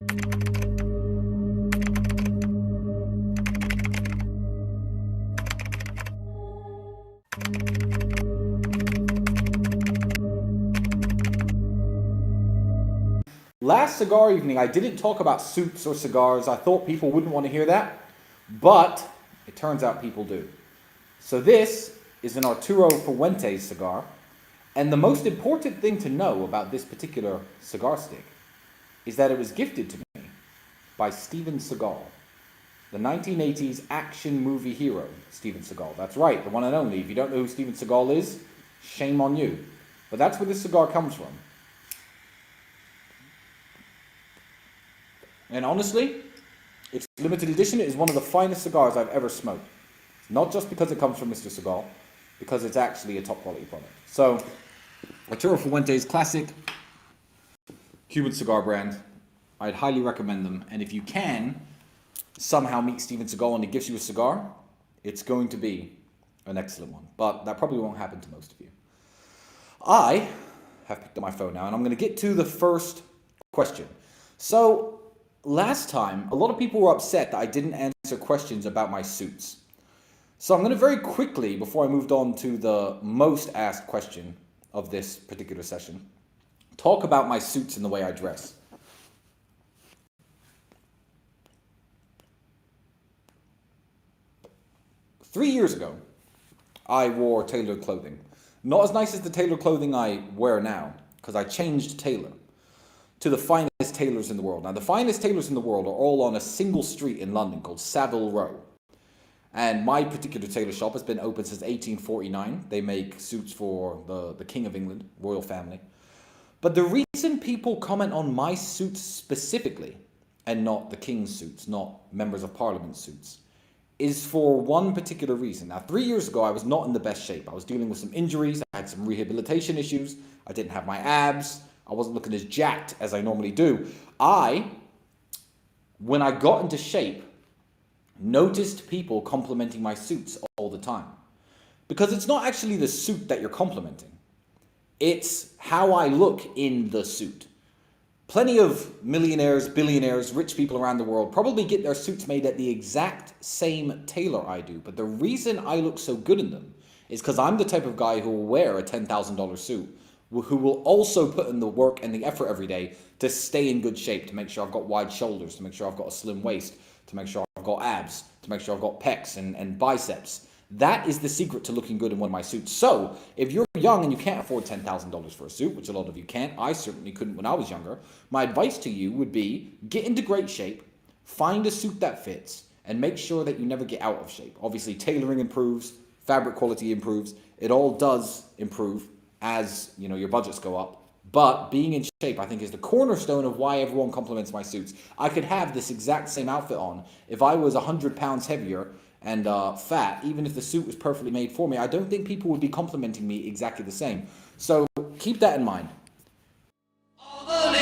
Last cigar evening, I didn't talk about suits or cigars. I thought people wouldn't want to hear that, but it turns out people do. So this is an Arturo Fuentes cigar, and the most important thing to know about this particular cigar stick is that it was gifted to me by Steven Seagal, the 1980s action movie hero, Steven Seagal. That's right, the one and only. If you don't know who Steven Seagal is, shame on you. But that's where this cigar comes from. And honestly, it's limited edition. It is one of the finest cigars I've ever smoked. Not just because it comes from Mr. Seagal, because it's actually a top quality product. So, Arturo Fuentes Classic Cuban cigar brand. I'd highly recommend them. And if you can somehow meet Steven Seagal and he gives you a cigar, it's going to be an excellent one. But that probably won't happen to most of you. I have picked up my phone now, and I'm going to get to the first question. So, last time, a lot of people were upset that I didn't answer questions about my suits. So I'm going to very quickly, before I moved on to the most asked question of this particular session, talk about my suits and the way I dress. Three years ago, I wore tailored clothing. Not as nice as the tailored clothing I wear now, because I changed tailor to the finest tailors in the world. Now, the finest tailors in the world are all on a single street in London called Savile Row. And my particular tailor shop has been open since 1849. They make suits for the King of England, royal family. But the reason people comment on my suits specifically, and not the King's suits, not members of Parliament suits, is for one particular reason. Now, 3 years ago, I was not in the best shape. I was dealing with some injuries. I had some rehabilitation issues. I didn't have my abs. I wasn't looking as jacked as I normally do. When I got into shape, noticed people complimenting my suits all the time. Because it's not actually the suit that you're complimenting. It's how I look in the suit. Plenty of millionaires, billionaires, rich people around the world probably get their suits made at the exact same tailor I do. But the reason I look so good in them is because I'm the type of guy who will wear a $10,000 suit, who will also put in the work and the effort every day to stay in good shape, to make sure I've got wide shoulders, to make sure I've got a slim waist, to make sure I've got abs, to make sure I've got pecs and biceps. That is the secret to looking good in one of my suits. So, if you're young and you can't afford $10,000 for a suit, which a lot of you can't, I certainly couldn't when I was younger, my advice to you would be get into great shape, find a suit that fits, and make sure that you never get out of shape. Obviously, tailoring improves, fabric quality improves, it all does improve as your budgets go up. But being in shape, I think, is the cornerstone of why everyone compliments my suits. I could have this exact same outfit on if I was 100 pounds heavier and fat. Even if the suit was perfectly made for me, I don't think people would be complimenting me exactly the same. So keep that in mind. All the